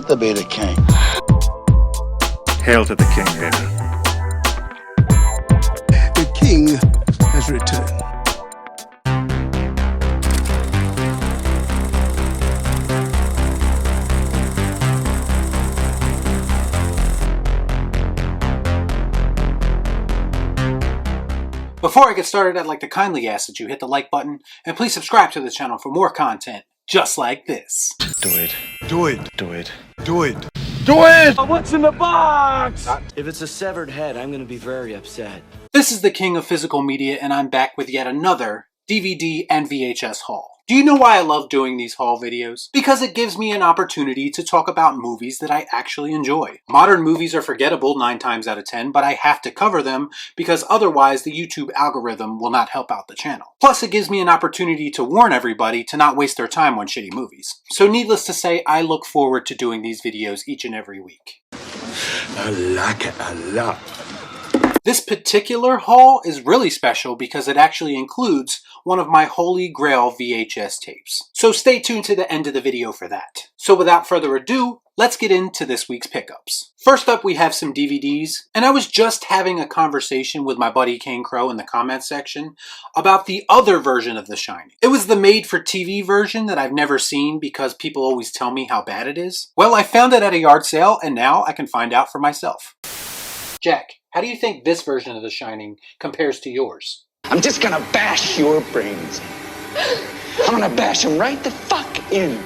to be the king. Hail to the king, baby. The king has returned. Before I get started, I'd like to kindly ask that you hit the like button and please subscribe to the channel for more content just like this. Do it. Do it. Do it. Do it. Do it! What's in the box? If it's a severed head, I'm gonna be very upset. This is the king of physical media, and I'm back with yet another DVD and VHS haul. Do you know why I love doing these haul videos? Because it gives me an opportunity to talk about movies that I actually enjoy. Modern movies are forgettable 9 times out of 10, but I have to cover them because otherwise the YouTube algorithm will not help out the channel. Plus it gives me an opportunity to warn everybody to not waste their time on shitty movies. So needless to say, I look forward to doing these videos each and every week. I like it a lot. This particular haul is really special because it actually includes one of my Holy Grail VHS tapes. So stay tuned to the end of the video for that. So without further ado, let's get into this week's pickups. First up, we have some DVDs, and I was just having a conversation with my buddy Kane Crow in the comments section about the other version of The Shining. It was the made-for-TV version that I've never seen because people always tell me how bad it is. Well, I found it at a yard sale, and now I can find out for myself. Jack, how do you think this version of The Shining compares to yours? I'm just gonna bash your brains. I'm gonna bash them right the fuck in.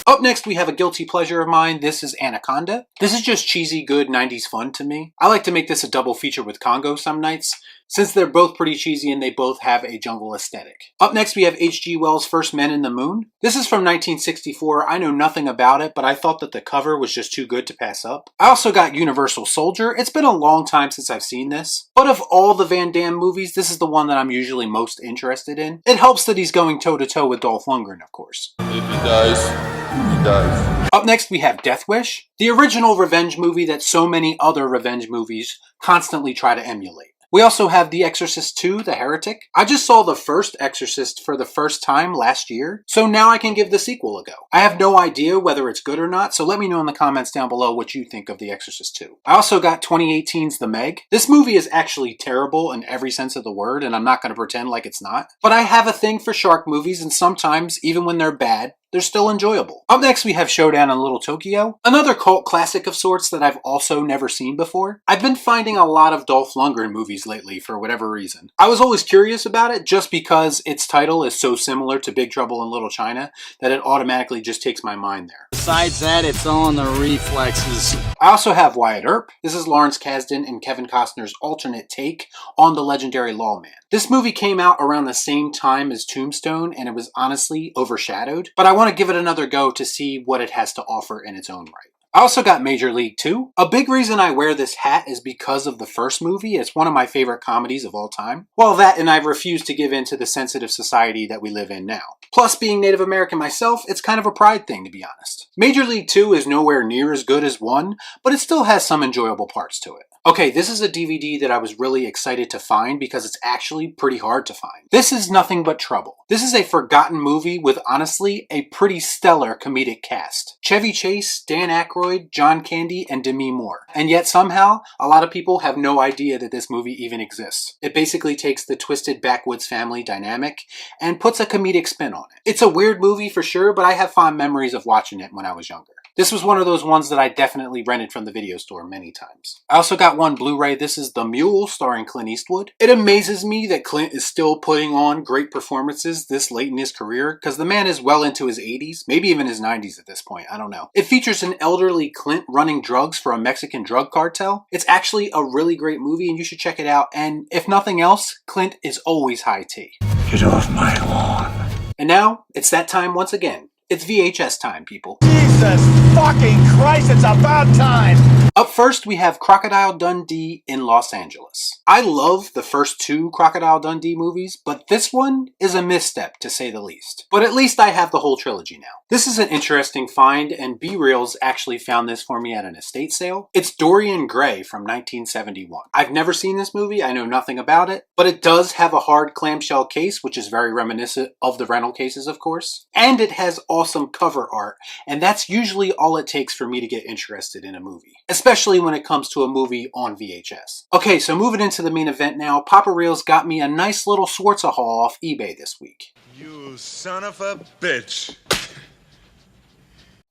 Up next, we have a guilty pleasure of mine. This is Anaconda. This is just cheesy, good 90s fun to me. I like to make this a double feature with Congo some nights, since they're both pretty cheesy and they both have a jungle aesthetic. Up next, we have H.G. Wells' First Men in the Moon. This is from 1964. I know nothing about it, but I thought that the cover was just too good to pass up. I also got Universal Soldier. It's been a long time since I've seen this, but of all the Van Damme movies, this is the one that I'm usually most interested in. It helps that he's going toe-to-toe with Dolph Lundgren, of course. If he dies, he dies. Up next, we have Death Wish, the original revenge movie that so many other revenge movies constantly try to emulate. We also have The Exorcist 2, The Heretic. I just saw the first Exorcist for the first time last year, so now I can give the sequel a go. I have no idea whether it's good or not, so let me know in the comments down below what you think of The Exorcist 2. I also got 2018's The Meg. This movie is actually terrible in every sense of the word, and I'm not going to pretend like it's not. But I have a thing for shark movies, and sometimes, even when they're bad, they're still enjoyable. Up next, we have Showdown in Little Tokyo, another cult classic of sorts that I've also never seen before. I've been finding a lot of Dolph Lundgren movies lately for whatever reason. I was always curious about it just because its title is so similar to Big Trouble in Little China that it automatically just takes my mind there. Besides that, it's on the reflexes. I also have Wyatt Earp. This is Lawrence Kasdan and Kevin Costner's alternate take on the legendary Lawman. This movie came out around the same time as Tombstone, and it was honestly overshadowed, but I want to give it another go to see what it has to offer in its own right. I also got Major League 2. A big reason I wear this hat is because of the first movie. It's one of my favorite comedies of all time. Well, that and I refuse to give in to the sensitive society that we live in now. Plus, being Native American myself, it's kind of a pride thing, to be honest. Major League 2 is nowhere near as good as 1, but it still has some enjoyable parts to it. Okay, this is a DVD that I was really excited to find because it's actually pretty hard to find. This is Nothing But Trouble. This is a forgotten movie with, honestly, a pretty stellar comedic cast. Chevy Chase, Dan Aykroyd, John Candy, and Demi Moore. And yet somehow, a lot of people have no idea that this movie even exists. It basically takes the twisted backwoods family dynamic and puts a comedic spin on it. It's a weird movie for sure, but I have fond memories of watching it when I was younger. This was one of those ones that I definitely rented from the video store many times. I also got one Blu-ray. This is The Mule, starring Clint Eastwood. It amazes me that Clint is still putting on great performances this late in his career, because the man is well into his 80s, maybe even his 90s at this point, I don't know. It features an elderly Clint running drugs for a Mexican drug cartel. It's actually a really great movie and you should check it out, and if nothing else, Clint is always high tea. Get off my lawn. And now, it's that time once again. It's VHS time, people. Jesus fucking Christ, it's about time! Up first, we have Crocodile Dundee in Los Angeles. I love the first 2 Crocodile Dundee movies, but this one is a misstep, to say the least. But at least I have the whole trilogy now. This is an interesting find, and B-Reels actually found this for me at an estate sale. It's Dorian Gray from 1971. I've never seen this movie, I know nothing about it, but it does have a hard clamshell case, which is very reminiscent of the rental cases, of course. And it has all awesome cover art, and that's usually all it takes for me to get interested in a movie, especially when it comes to a movie on VHS. Okay, so moving into the main event now, Papa Reels got me a nice little Schwarza haul off eBay this week. You son of a bitch.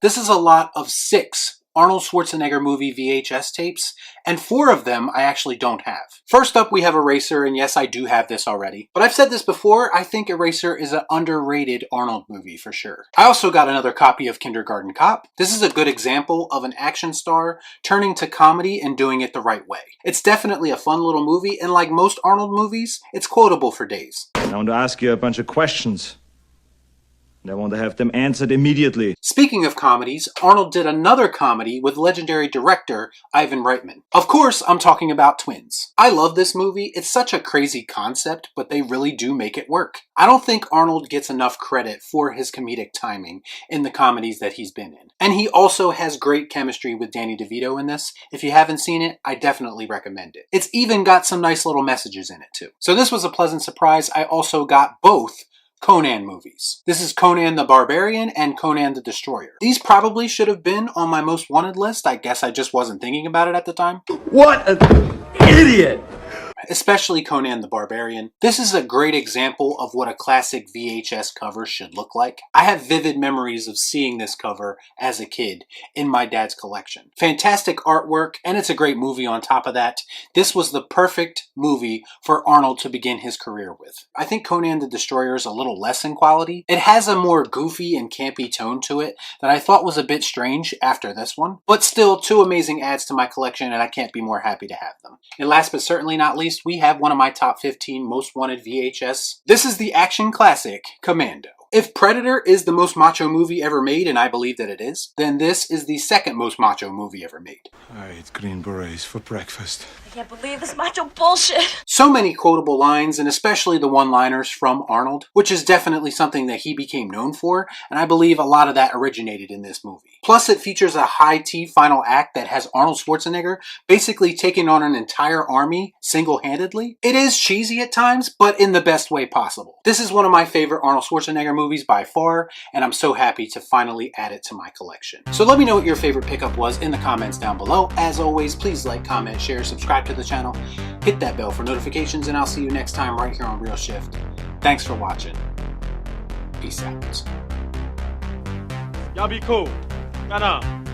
This is a lot of 6 Arnold Schwarzenegger movie VHS tapes, and 4 of them I actually don't have. First up, we have Eraser, and yes, I do have this already. But I've said this before, I think Eraser is an underrated Arnold movie for sure. I also got another copy of Kindergarten Cop. This is a good example of an action star turning to comedy and doing it the right way. It's definitely a fun little movie, and like most Arnold movies, it's quotable for days. I want to ask you a bunch of questions. And I want to have them answered immediately. Speaking of comedies, Arnold did another comedy with legendary director Ivan Reitman. Of course, I'm talking about Twins. I love this movie. It's such a crazy concept, but they really do make it work. I don't think Arnold gets enough credit for his comedic timing in the comedies that he's been in. And he also has great chemistry with Danny DeVito in this. If you haven't seen it, I definitely recommend it. It's even got some nice little messages in it too. So this was a pleasant surprise. I also got both Conan movies. This is Conan the Barbarian and Conan the Destroyer. These probably should have been on my most wanted list. I guess I just wasn't thinking about it at the time. What an idiot! Especially Conan the Barbarian. This is a great example of what a classic VHS cover should look like. I have vivid memories of seeing this cover as a kid in my dad's collection. Fantastic artwork, and it's a great movie on top of that. This was the perfect movie for Arnold to begin his career with. I think Conan the Destroyer is a little less in quality. It has a more goofy and campy tone to it that I thought was a bit strange after this one, but still 2 amazing adds to my collection, and I can't be more happy to have them. And last but certainly not least, we have one of my top 15 most wanted VHS. This is the action classic, Commando. If Predator is the most macho movie ever made, and I believe that it is, then this is the second most macho movie ever made. I eat green berets for breakfast. I can't believe this macho bullshit. So many quotable lines, and especially the one-liners from Arnold, which is definitely something that he became known for, and I believe a lot of that originated in this movie. Plus, it features a high-T final act that has Arnold Schwarzenegger basically taking on an entire army single-handedly. It is cheesy at times, but in the best way possible. This is one of my favorite Arnold Schwarzenegger movies by far, and I'm so happy to finally add it to my collection. So let me know what your favorite pickup was in the comments down below. As always, please like, comment, share, subscribe to the channel, hit that bell for notifications, and I'll see you next time right here on Real Shift. Thanks for watching. Peace out. Y'all be cool. Shut up.